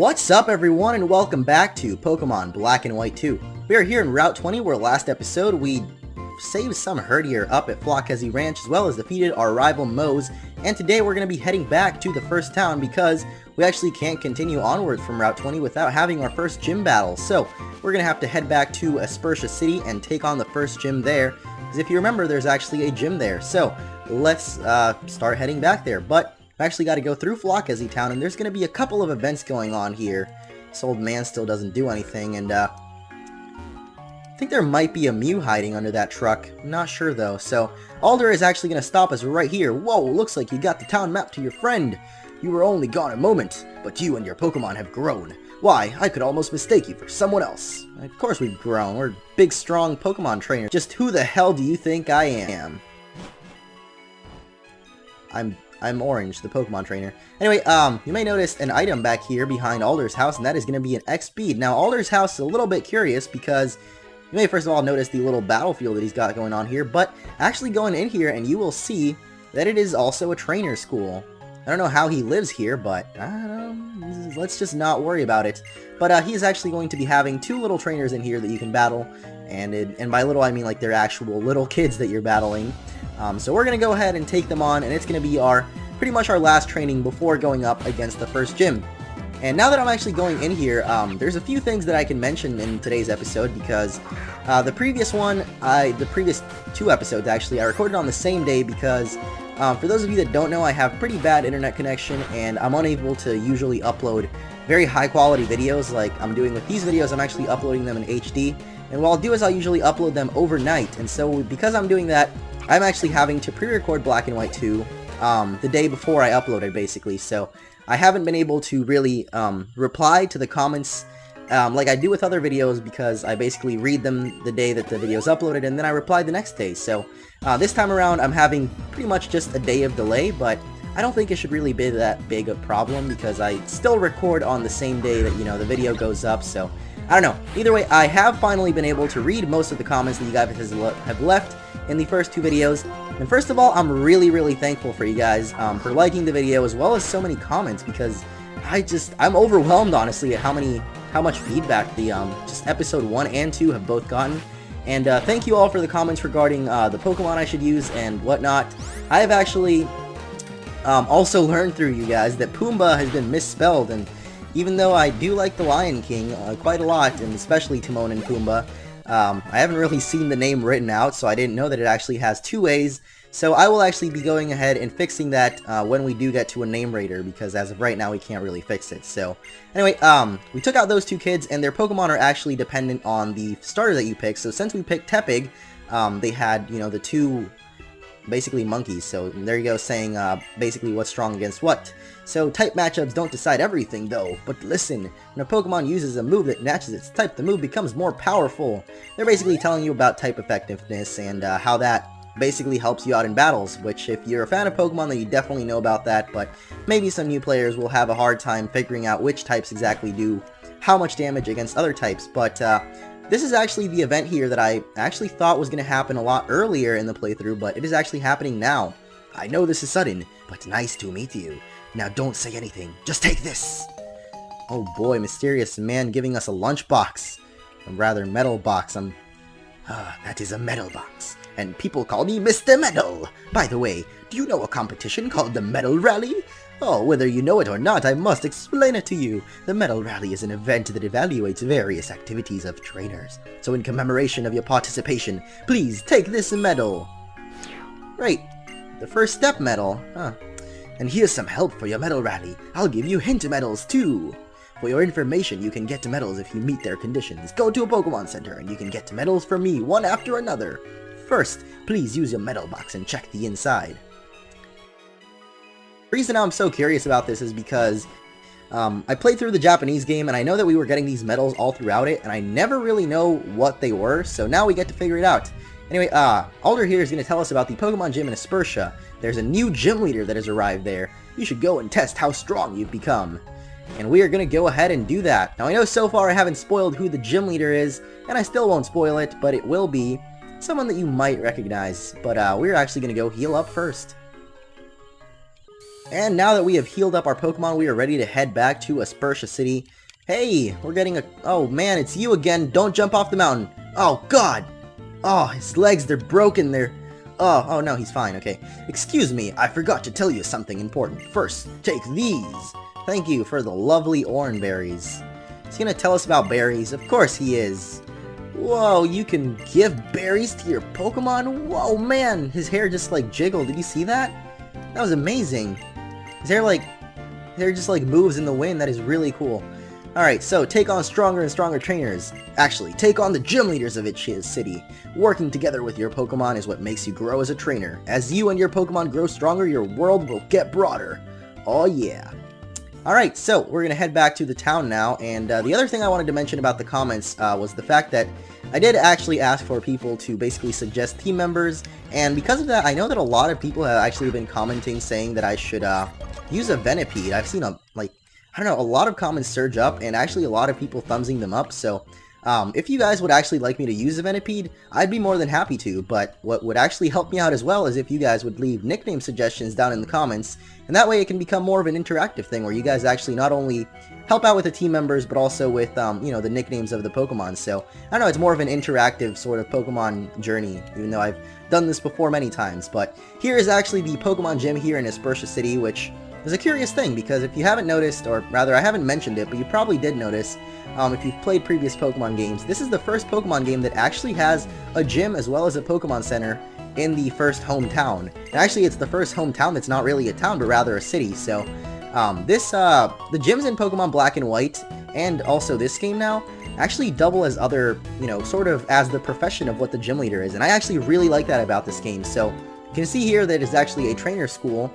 What's up everyone and welcome back to Pokemon Black and White 2. We are here in Route 20 where last episode we saved some herdier up at Flockhezzy Ranch as well as defeated our rival Moe's, and today we're going to be heading back to the first town because we actually can't continue onwards from Route 20 without having our first gym battle. So we're going to have to head back to Aspersha City and take on the first gym there, because if you remember there's actually a gym there. So let's start heading back there, but I've actually got to go through Flockhezzy Town, and there's going to be a couple of events going on here. This old man still doesn't do anything, and I think there might be a Mew hiding under that truck. I'm not sure though. So Alder is actually going to stop us right here. Whoa, looks like you got the town map to your friend. You were only gone a moment, but you and your Pokemon have grown. Why, I could almost mistake you for someone else. Of course we've grown. We're big, strong Pokemon trainers. Just who the hell do you think I am? I'm Orange, the Pokemon trainer. Anyway, you may notice an item back here behind Alder's house, and that is going to be an X-Speed. Now, Alder's house is a little bit curious because you may first of all notice the little battlefield that he's got going on here, but actually going in here and you will see that it is also a trainer school. I don't know how he lives here, but I don't know, let's just not worry about it. But he is actually going to be having two little trainers in here that you can battle, and by little I mean like they're actual little kids that you're battling. So we're going to go ahead and take them on, and it's going to be pretty much our last training before going up against the first gym. And now that I'm actually going in here, there's a few things that I can mention in today's episode, because the previous two episodes actually, I recorded on the same day because for those of you that don't know, I have pretty bad internet connection and I'm unable to usually upload very high quality videos like I'm doing with these videos. I'm actually uploading them in HD, and what I'll do is I'll usually upload them overnight, and so because I'm doing that, I'm actually having to pre-record Black and White 2 the day before I upload it, basically. So I haven't been able to really reply to the comments like I do with other videos, because I basically read them the day that the video is uploaded and then I reply the next day. So this time around I'm having pretty much just a day of delay, but I don't think it should really be that big a problem because I still record on the same day that, you know, the video goes up. So I don't know. Either way, I have finally been able to read most of the comments that you guys have left in the first two videos. And first of all, I'm really thankful for you guys for liking the video as well as so many comments, because I'm overwhelmed honestly at how much feedback the just episode 1 and 2 have both gotten. And thank you all for the comments regarding the Pokemon I should use and whatnot. I have actually also learned through you guys that Pumbaa has been misspelled, and even though I do like the Lion King quite a lot, and especially Timon and Pumbaa, I haven't really seen the name written out, so I didn't know that it actually has two A's. So I will actually be going ahead and fixing that when we do get to a name rater, because as of right now we can't really fix it. So anyway, we took out those two kids, and their Pokemon are actually dependent on the starter that you pick. So since we picked Tepig, they had, you know, the two basically monkeys. So there you go, saying basically what's strong against what. So type matchups don't decide everything though, but listen, when a Pokemon uses a move that matches its type, the move becomes more powerful. They're basically telling you about type effectiveness and how that basically helps you out in battles, which if you're a fan of Pokemon then you definitely know about that, but maybe some new players will have a hard time figuring out which types exactly do how much damage against other types. But this is actually the event here that I actually thought was going to happen a lot earlier in the playthrough, but it is actually happening now. I know this is sudden, but nice to meet you. Now don't say anything, just take this! Oh boy, mysterious man giving us a lunchbox. A rather metal box. That is a metal box. And people call me Mr. Metal. By the way, do you know a competition called the Metal Rally? Oh, whether you know it or not, I must explain it to you. The Metal Rally is an event that evaluates various activities of trainers. So in commemoration of your participation, please take this medal. Right, the first step medal, huh? And here's some help for your Medal Rally. I'll give you hint medals too. For your information, you can get medals if you meet their conditions. Go to a Pokemon Center and you can get medals from me, one after another. First, please use your medal box and check the inside. The reason I'm so curious about this is because I played through the Japanese game, and I know that we were getting these medals all throughout it, and I never really know what they were, so now we get to figure it out. Anyway, Alder here is going to tell us about the Pokemon Gym in Aspersha. There's a new gym leader that has arrived there. You should go and test how strong you've become. And we are going to go ahead and do that. Now I know so far I haven't spoiled who the gym leader is, and I still won't spoil it, but it will be someone that you might recognize. But we're actually going to go heal up first. And now that we have healed up our Pokemon, we are ready to head back to Aspersha City. Hey, we're getting a... Oh man, it's you again. Don't jump off the mountain. Oh god. Oh, his legs, they're broken. Oh no, he's fine. Okay. Excuse me, I forgot to tell you something important. First, take these. Thank you for the lovely orange berries. He's gonna tell us about berries. Of course he is. Whoa, you can give berries to your Pokemon? Whoa, man, his hair just like jiggled. Did you see that? That was amazing. His hair just like moves in the wind. That is really cool. Alright, so take on stronger and stronger trainers. Actually, take on the gym leaders of each city. Working together with your Pokemon is what makes you grow as a trainer. As you and your Pokemon grow stronger, your world will get broader. Oh yeah. Alright, so we're going to head back to the town now, and the other thing I wanted to mention about the comments was the fact that I did actually ask for people to basically suggest team members, and because of that, I know that a lot of people have actually been commenting saying that I should use a Venipede. I've seen a lot of comments surge up, and actually a lot of people thumbsing them up, so if you guys would actually like me to use a Venipede, I'd be more than happy to, but what would actually help me out as well is if you guys would leave nickname suggestions down in the comments, and that way it can become more of an interactive thing where you guys actually not only help out with the team members, but also with, you know, the nicknames of the Pokemon. So, I don't know, it's more of an interactive sort of Pokemon journey, even though I've done this before many times, but here is actually the Pokemon gym here in Aspersha City, which is a curious thing, because if you haven't noticed, or rather I haven't mentioned it, but you probably did notice, if you've played previous Pokemon games, this is the first Pokemon game that actually has a gym as well as a Pokemon Center in the first hometown. And actually, it's the first hometown that's not really a town, but rather a city. So, the gyms in Pokemon Black and White, and also this game now, actually double as other, you know, sort of as the profession of what the gym leader is. And I actually really like that about this game. So, you can see here that it's actually a trainer school.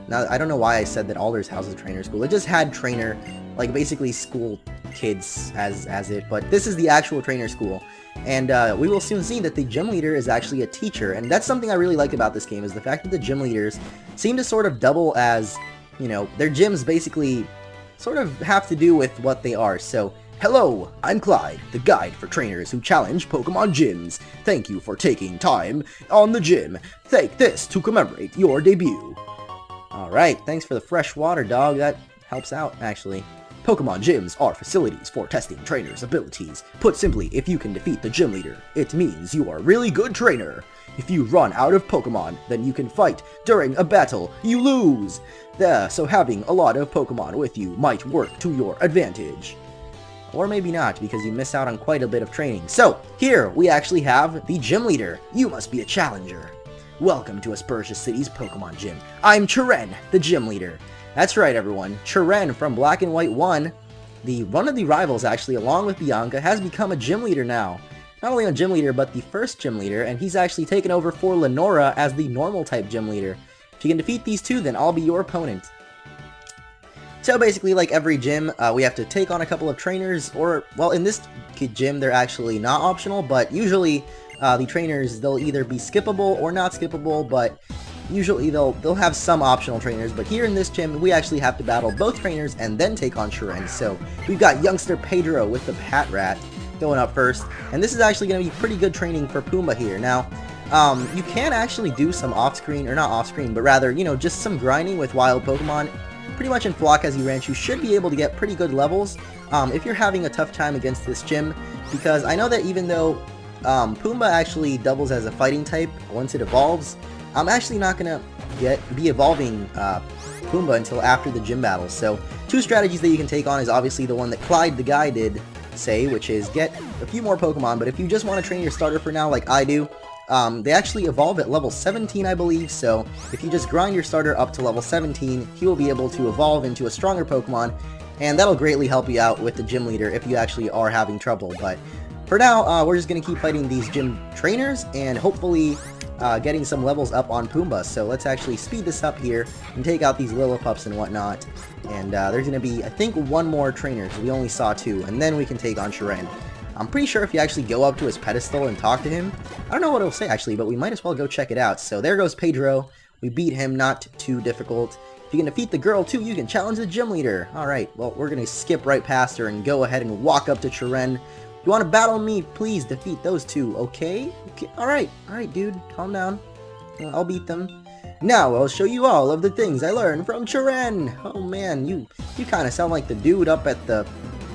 Now, I don't know why I said that Alder's House is a trainer school. It just had trainer, like basically school kids as it, but this is the actual trainer school. And we will soon see that the gym leader is actually a teacher, and that's something I really like about this game, is the fact that the gym leaders seem to sort of double as, you know, their gyms basically sort of have to do with what they are. So, hello, I'm Clyde, the guide for trainers who challenge Pokemon gyms. Thank you for taking time on the gym. Take this to commemorate your debut. Alright, thanks for the fresh water, dog. That helps out, actually. Pokemon gyms are facilities for testing trainers' abilities. Put simply, if you can defeat the gym leader, it means you are a really good trainer. If you run out of Pokemon, then you can fight. During a battle, you lose. So having a lot of Pokemon with you might work to your advantage. Or maybe not, because you miss out on quite a bit of training. So, here we actually have the gym leader. You must be a challenger. Welcome to Aspersha City's Pokemon Gym. I'm Chiren, the gym leader. That's right, everyone. Chiren from Black and White 1, one of the rivals actually, along with Bianca, has become a gym leader now. Not only a gym leader, but the first gym leader, and he's actually taken over for Lenora as the normal type gym leader. If you can defeat these two, then I'll be your opponent. So basically, like every gym, we have to take on a couple of trainers, or, well, in this gym, they're actually not optional, but usually the trainers, they'll either be skippable or not skippable, but usually they'll have some optional trainers. But here in this gym, we actually have to battle both trainers and then take on Chiren. So we've got youngster Pedro with the Pat Rat going up first, and this is actually going to be pretty good training for Pumbaa here. Now, you can actually do some off-screen, or not off-screen, but rather, you know, just some grinding with wild Pokemon. Pretty much in Flockazy Ranch, you should be able to get pretty good levels if you're having a tough time against this gym, because I know that even though Pumbaa actually doubles as a fighting type once it evolves, I'm actually not going to be evolving Pumbaa until after the gym battle. So, two strategies that you can take on is obviously the one that Clyde the guy did say, which is get a few more Pokemon, but if you just want to train your starter for now like I do, they actually evolve at level 17, I believe, so if you just grind your starter up to level 17, he will be able to evolve into a stronger Pokemon, and that'll greatly help you out with the gym leader if you actually are having trouble. But for now, we're just going to keep fighting these gym trainers, and hopefully getting some levels up on Pumbaa. So let's actually speed this up here and take out these Lillipups and whatnot. And there's going to be, I think, one more trainer, so we only saw two, and then we can take on Chiren. I'm pretty sure if you actually go up to his pedestal and talk to him, I don't know what it'll say actually, but we might as well go check it out. So there goes Pedro. We beat him, not too difficult. If you can defeat the girl too, you can challenge the gym leader. Alright, well, we're going to skip right past her and go ahead and walk up to Chiren. You want to battle me? Please defeat those two, okay? Alright, dude, calm down. I'll beat them. Now I'll show you all of the things I learned from Chiren. Oh man, you kind of sound like the dude up at the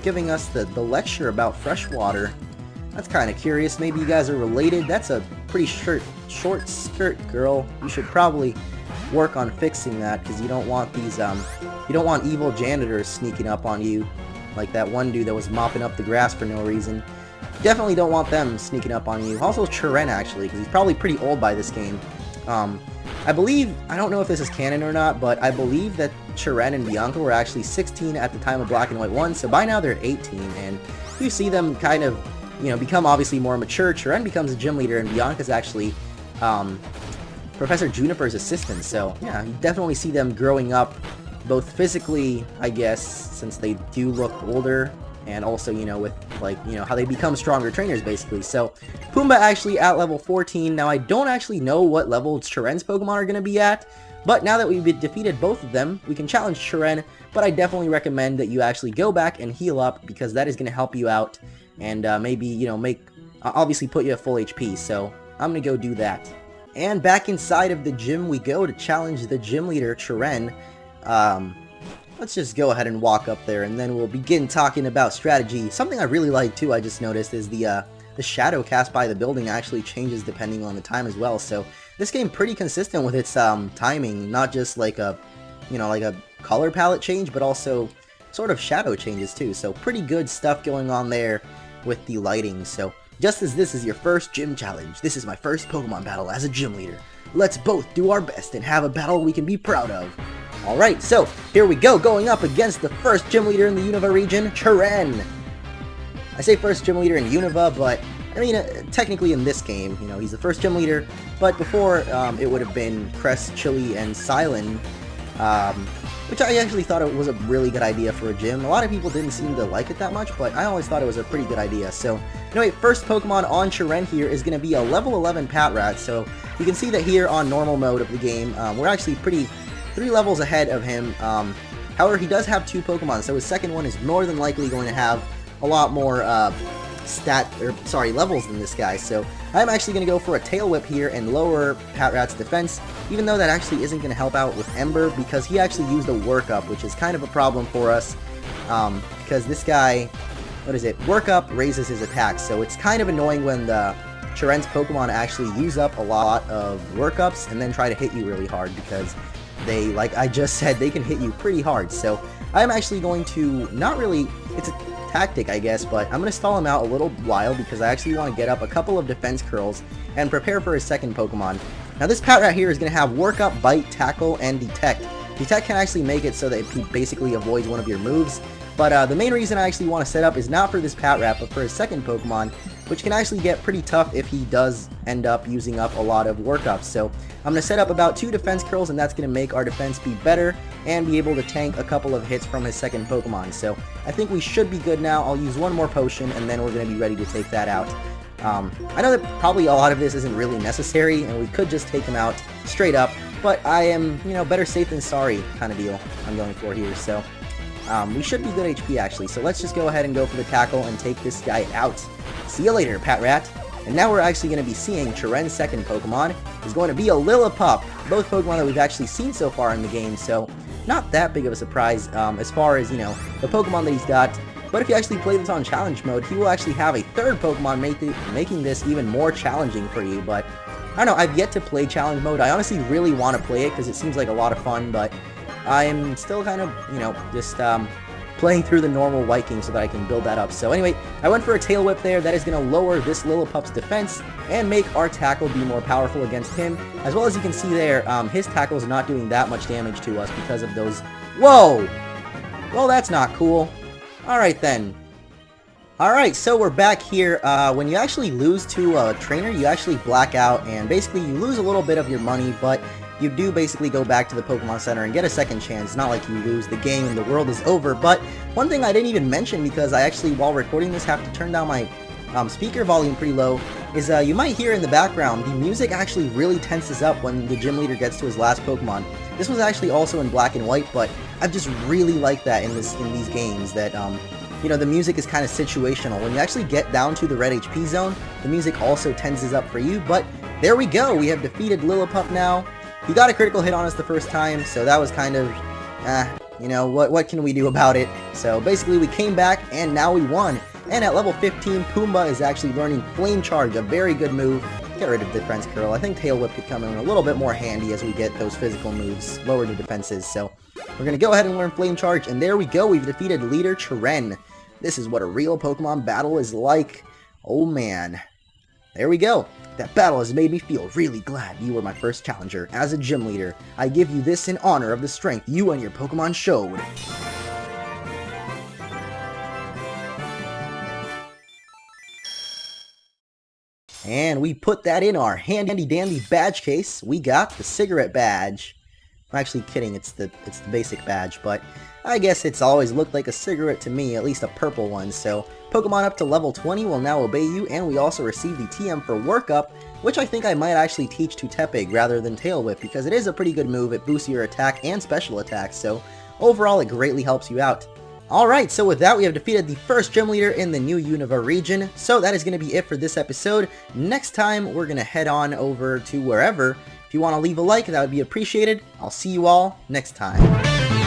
giving us the lecture about freshwater. That's kind of curious. Maybe you guys are related. That's a pretty short skirt, girl. You should probably work on fixing that because you don't want these you don't want evil janitors sneaking up on you like that one dude that was mopping up the grass for no reason. Definitely don't want them sneaking up on you. Also Chiren actually, because he's probably pretty old by this game. I believe, I don't know if this is canon or not, but I believe that Chiren and Bianca were actually 16 at the time of Black and White 1, so by now they're 18, and you see them kind of, you know, become obviously more mature. Chiren becomes a gym leader, and Bianca's actually Professor Juniper's assistant, so yeah, you definitely see them growing up, both physically, I guess, since they do look older, and also, you know, with, like, you know, how they become stronger trainers, basically. So, Pumbaa actually at level 14. Now, I don't actually know what level Chiren's Pokemon are going to be at, but now that we've defeated both of them, we can challenge Chiren, but I definitely recommend that you actually go back and heal up, because that is going to help you out, and maybe, you know, obviously put you at full HP, so I'm going to go do that. And back inside of the gym we go to challenge the gym leader, Chiren. Let's just go ahead and walk up there, and then we'll begin talking about strategy. Something I really like too, I just noticed, is the shadow cast by the building actually changes depending on the time as well. So this game pretty consistent with its timing, not just like a, you know, like a color palette change, but also sort of shadow changes too. So pretty good stuff going on there with the lighting. So just as this is your first gym challenge, this is my first Pokemon battle as a gym leader. Let's both do our best and have a battle we can be proud of. Alright, so here we go, going up against the first gym leader in the Unova region, Chiren. I say first gym leader in Unova, but I mean, technically in this game, you know, he's the first gym leader, but before it would have been Crest, Chili, and Silent, which I actually thought it was a really good idea for a gym. A lot of people didn't seem to like it that much, but I always thought it was a pretty good idea. So, anyway, first Pokemon on Chiren here is going to be a level 11 Patrat, so you can see that here on normal mode of the game, we're actually 3 levels ahead of him. However, he does have 2 Pokemon, so his second one is more than likely going to have a lot more levels than this guy. So I'm actually going to go for a Tail Whip here and lower Patrat's defense, even though that actually isn't going to help out with Ember, because he actually used a Work Up, which is kind of a problem for us, because this guy, what is it, Work Up raises his attack, so it's kind of annoying when the Chiren's Pokemon actually use up a lot of Work Ups and then try to hit you really hard, because they, like I just said, they can hit you pretty hard. So I'm actually going to, not really, it's a tactic I guess, but I'm going to stall him out a little while because I actually want to get up a couple of defense curls and prepare for his second Pokemon. Now this Patrat here is going to have Work Up, Bite, Tackle, and Detect. Detect can actually make it so that he basically avoids one of your moves, but the main reason I actually want to set up is not for this Patrat, but for his second Pokemon, which can actually get pretty tough if he does end up using up a lot of Work Ups. So I'm going to set up about 2 defense curls, and that's going to make our defense be better and be able to tank a couple of hits from his second Pokemon. So I think we should be good now. I'll use one more potion, and then we're going to be ready to take that out. I know that probably a lot of this isn't really necessary, and we could just take him out straight up, but I am, you know, better safe than sorry kind of deal I'm going for here. So we should be good HP actually, so let's just go ahead and go for the tackle and take this guy out. See you later, Patrat. And now we're actually going to be seeing Chiren's second Pokemon is going to be a Lillipup, both Pokemon that we've actually seen so far in the game, so not that big of a surprise as far as, you know, the Pokemon that he's got. But if you actually play this on challenge mode, he will actually have a third Pokemon making this even more challenging for you. But I don't know, I've yet to play challenge mode. I honestly really want to play it because it seems like a lot of fun, but I'm still kind of, you know, just playing through the normal Viking so that I can build that up. So anyway, I went for a Tail Whip there. That is going to lower this Lillipup's defense and make our tackle be more powerful against him. As well as you can see there, his tackle is not doing that much damage to us because of those... Whoa! Well, that's not cool. Alright then. Alright, so we're back here. When you actually lose to a trainer, you actually black out, and basically you lose a little bit of your money, but you do basically go back to the Pokemon Center and get a second chance. It's not like you lose the game and the world is over. But one thing I didn't even mention, because I actually, while recording this, have to turn down my speaker volume pretty low, is you might hear in the background, the music actually really tenses up when the gym leader gets to his last Pokemon. This was actually also in Black and White, but I've just really liked that in these games, that you know, the music is kind of situational. When you actually get down to the red HP zone, the music also tenses up for you. But there we go, we have defeated Lillipup now. He got a critical hit on us the first time, so that was kind of, you know, what can we do about it? So basically we came back and now we won. And at level 15, Pumbaa is actually learning Flame Charge, a very good move. Get rid of Defense Curl. I think Tail Whip could come in a little bit more handy as we get those physical moves, lower the defenses. So we're going to go ahead and learn Flame Charge, and there we go. We've defeated Leader Chiren. This is what a real Pokemon battle is like. Oh man. There we go. That battle has made me feel really glad you were my first challenger. As a gym leader, I give you this in honor of the strength you and your Pokemon showed. And we put that in our handy-dandy badge case. We got the cigarette badge. I'm actually kidding, it's the basic badge, but I guess it's always looked like a cigarette to me, at least a purple one. So Pokemon up to level 20 will now obey you, and we also receive the TM for Workup, which I think I might actually teach to Tepig rather than Tail Whip, because it is a pretty good move. It boosts your attack and special attack, so overall it greatly helps you out. Alright, so with that, we have defeated the first gym leader in the new Unova region, so that is going to be it for this episode. Next time, we're going to head on over to wherever. If you want to leave a like, that would be appreciated. I'll see you all next time.